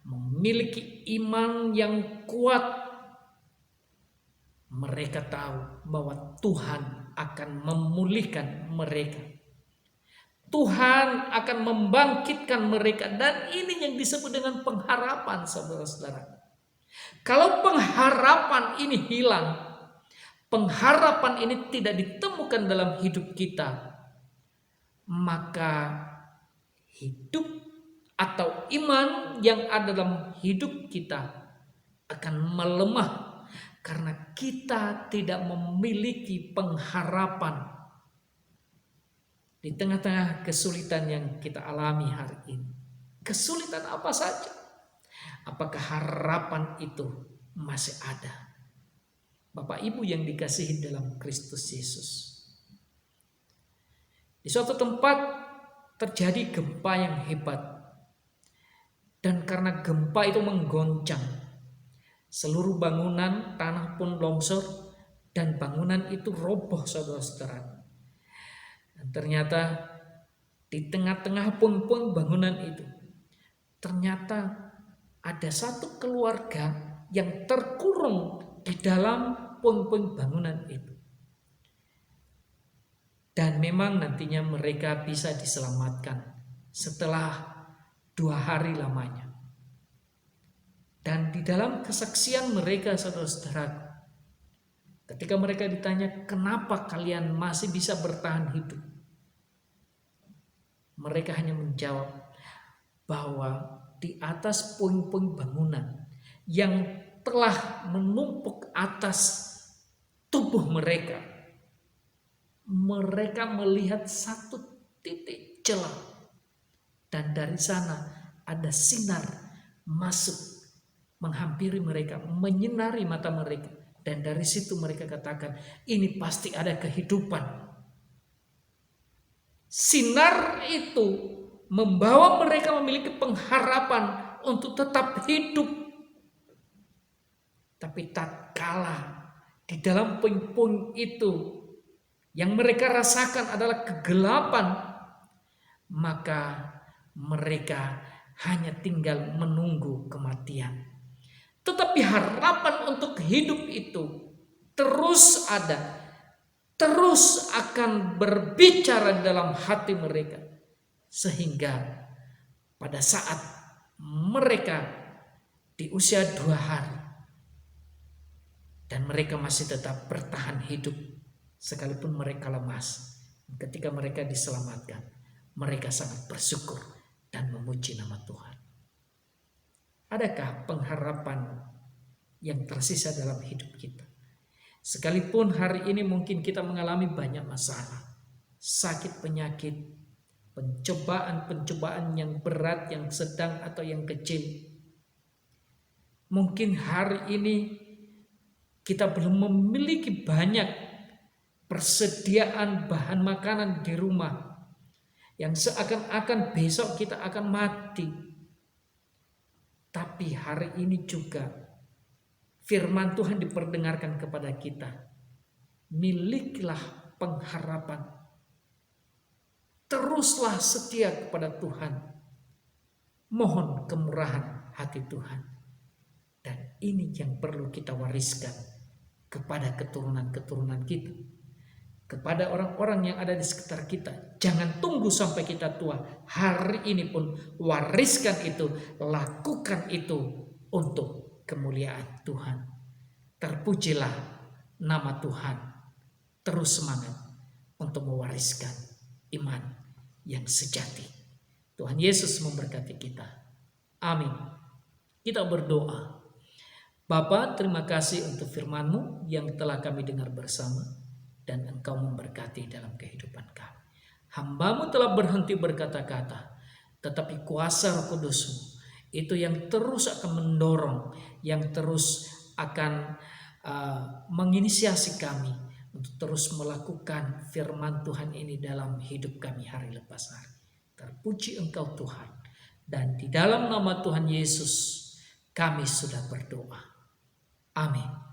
S2: memiliki iman yang kuat. Mereka tahu bahwa Tuhan akan memulihkan mereka. Tuhan akan membangkitkan mereka. Dan ini yang disebut dengan pengharapan, saudara-saudara. Kalau pengharapan ini hilang, pengharapan ini tidak ditemukan dalam hidup kita, maka hidup atau iman yang ada dalam hidup kita akan melemah, karena kita tidak memiliki pengharapan di tengah-tengah kesulitan yang kita alami hari ini. Kesulitan apa saja? Apakah harapan itu masih ada? Bapak Ibu yang dikasihi dalam Kristus Yesus, di suatu tempat terjadi gempa yang hebat. Dan karena gempa itu menggoncang, seluruh bangunan, tanah pun longsor, dan bangunan itu roboh, saudara-saudara. Dan ternyata di tengah-tengah puing-puing bangunan itu, ternyata ada satu keluarga yang terkurung di dalam puing-puing bangunan itu. Dan memang nantinya mereka bisa diselamatkan setelah 2 hari lamanya. Dan di dalam kesaksian mereka, saudara-saudara, ketika mereka ditanya, kenapa kalian masih bisa bertahan hidup? Mereka hanya menjawab bahwa di atas puing-puing bangunan yang telah menumpuk atas tubuh mereka, mereka melihat satu titik celah. Dan dari sana ada sinar masuk menghampiri mereka, menyinari mata mereka. Dan dari situ mereka katakan, ini pasti ada kehidupan. Sinar itu membawa mereka memiliki pengharapan untuk tetap hidup. Tapi tatkala di dalam puing-puing itu yang mereka rasakan adalah kegelapan, maka mereka hanya tinggal menunggu kematian. Tetapi harapan untuk hidup itu terus ada, terus akan berbicara dalam hati mereka. Sehingga pada saat mereka di usia 2 hari dan mereka masih tetap bertahan hidup sekalipun mereka lemas, ketika mereka diselamatkan, mereka sangat bersyukur dan memuji nama Tuhan. Adakah pengharapan yang tersisa dalam hidup kita? Sekalipun hari ini mungkin kita mengalami banyak masalah, sakit penyakit, pencobaan-pencobaan yang berat, yang sedang atau yang kecil. Mungkin hari ini kita belum memiliki banyak persediaan bahan makanan di rumah, yang seakan-akan besok kita akan mati. Tapi hari ini juga firman Tuhan diperdengarkan kepada kita. Milikilah pengharapan. Teruslah setia kepada Tuhan. Mohon kemurahan hati Tuhan. Dan ini yang perlu kita wariskan kepada keturunan-keturunan kita. Kepada orang-orang yang ada di sekitar kita. Jangan tunggu sampai kita tua. Hari ini pun wariskan itu, lakukan itu untuk kemuliaan Tuhan. Terpujilah nama Tuhan. Terus semangat untuk mewariskan iman yang sejati. Tuhan Yesus memberkati kita. Amin. Kita berdoa. Bapa, terima kasih untuk firman-Mu yang telah kami dengar bersama. Dan Engkau memberkati dalam kehidupan kami. Hamba-Mu telah berhenti berkata-kata, tetapi kuasa Roh Kudus-Mu itu yang terus akan mendorong, yang terus akan menginisiasi kami untuk terus melakukan firman Tuhan ini dalam hidup kami hari lepas hari. Terpuji Engkau Tuhan. Dan di dalam nama Tuhan Yesus kami sudah berdoa. Amin.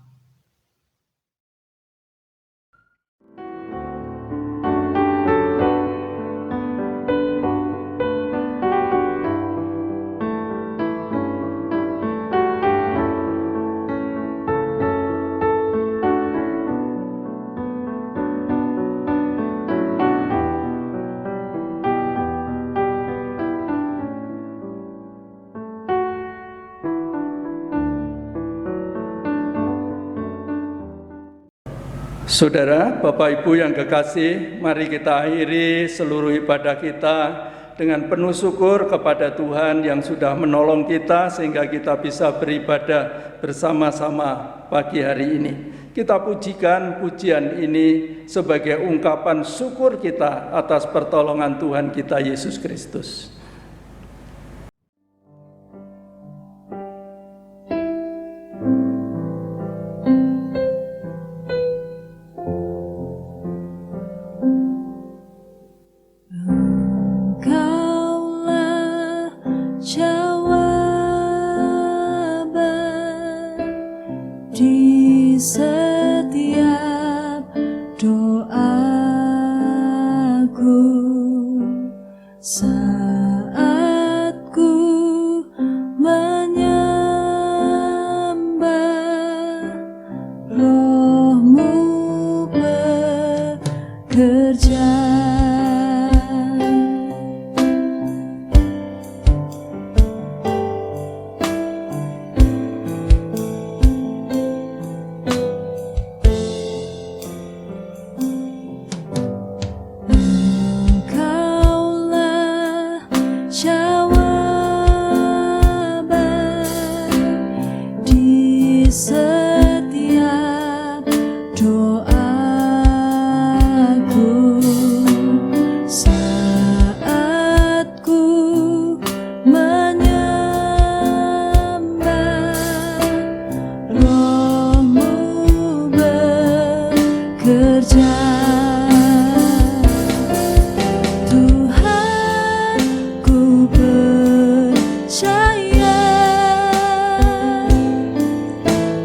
S1: Saudara, Bapak Ibu yang kekasih, mari kita akhiri seluruh ibadah kita dengan penuh syukur kepada Tuhan yang sudah menolong kita sehingga kita bisa beribadah bersama-sama pagi hari ini. Kita pujikan pujian ini sebagai ungkapan syukur kita atas pertolongan Tuhan kita Yesus Kristus.
S3: Setiap doaku setiap doaku saat ku menyembah. Roh-Mu bekerja, Tuhan, ku percaya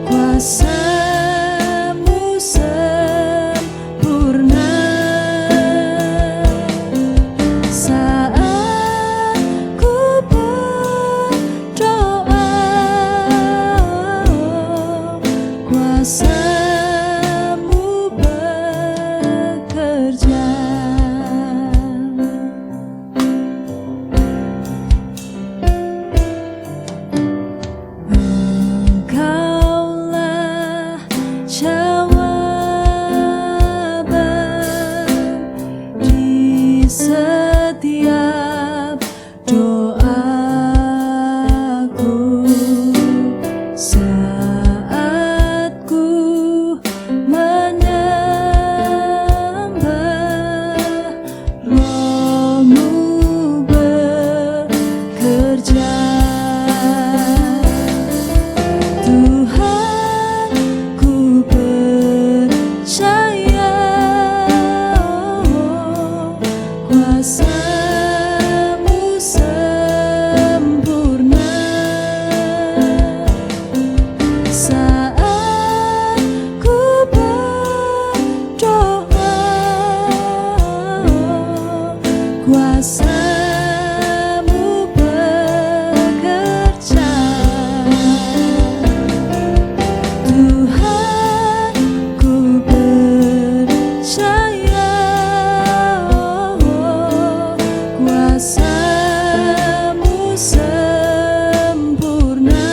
S3: kuasa-Mu sempurna saat ku berdoa. Kuasa-Mu bekerja. Engkaulah jawaban di setiap doaku saat ku menyembah. Roh-Mu bekerja, Tuhan, ku percaya kuasa-Mu sempurna saat ku berdoa. Kuasa-Mu bekerja, Tuhan, ku percaya kuasa-Mu sempurna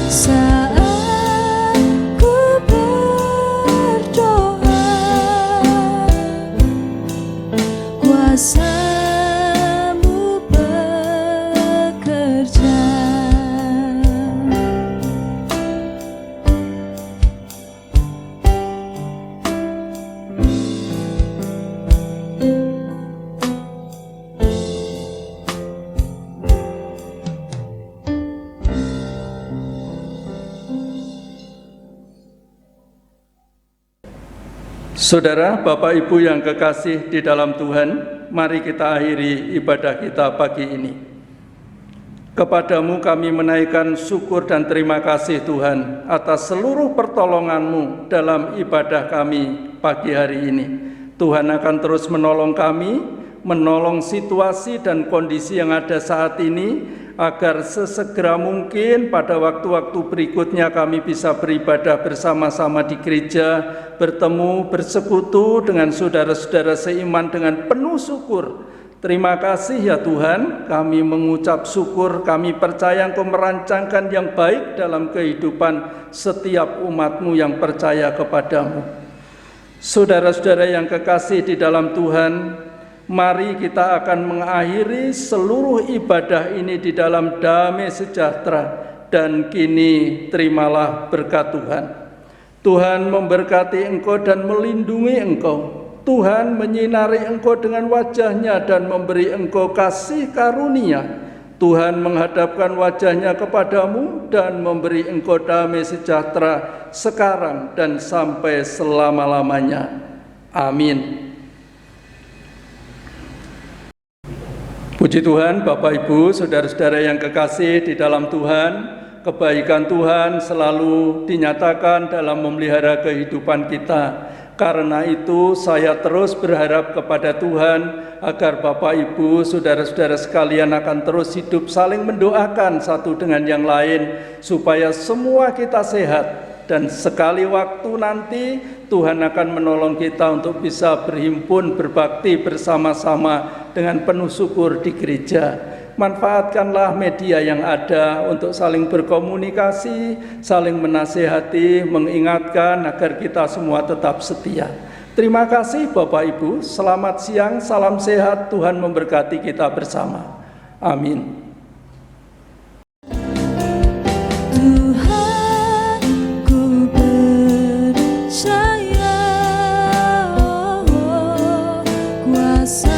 S3: saat ku berdoa. Kuasa-Mu bekerja.
S1: Saudara, Bapak, Ibu yang kekasih di dalam Tuhan, mari kita akhiri ibadah kita pagi ini. Kepadamu kami menaikkan syukur dan terima kasih Tuhan atas seluruh pertolongan-Mu dalam ibadah kami pagi hari ini. Tuhan akan terus menolong kami, menolong situasi dan kondisi yang ada saat ini, agar sesegera mungkin pada waktu-waktu berikutnya kami bisa beribadah bersama-sama di gereja, bertemu, bersekutu dengan saudara-saudara seiman dengan penuh syukur. Terima kasih ya Tuhan, kami mengucap syukur, kami percaya Engkau merancangkan yang baik dalam kehidupan setiap umat-Mu yang percaya kepadamu. Saudara-saudara yang kekasih di dalam Tuhan, mari kita akan mengakhiri seluruh ibadah ini di dalam damai sejahtera, dan kini terimalah berkat Tuhan. Tuhan memberkati engkau dan melindungi engkau. Tuhan menyinari engkau dengan wajah-Nya dan memberi engkau kasih karunia. Tuhan menghadapkan wajah-Nya kepadamu dan memberi engkau damai sejahtera sekarang dan sampai selama-lamanya. Amin. Puji Tuhan, Bapak, Ibu, saudara-saudara yang kekasih di dalam Tuhan, kebaikan Tuhan selalu dinyatakan dalam memelihara kehidupan kita. Karena itu saya terus berharap kepada Tuhan agar Bapak, Ibu, saudara-saudara sekalian akan terus hidup saling mendoakan satu dengan yang lain, supaya semua kita sehat. Dan sekali waktu nanti Tuhan akan menolong kita untuk bisa berhimpun, berbakti bersama-sama dengan penuh syukur di gereja. Manfaatkanlah media yang ada untuk saling berkomunikasi, saling menasihati, mengingatkan agar kita semua tetap setia. Terima kasih Bapak Ibu, selamat siang, salam sehat, Tuhan memberkati kita bersama. Amin.
S3: rasa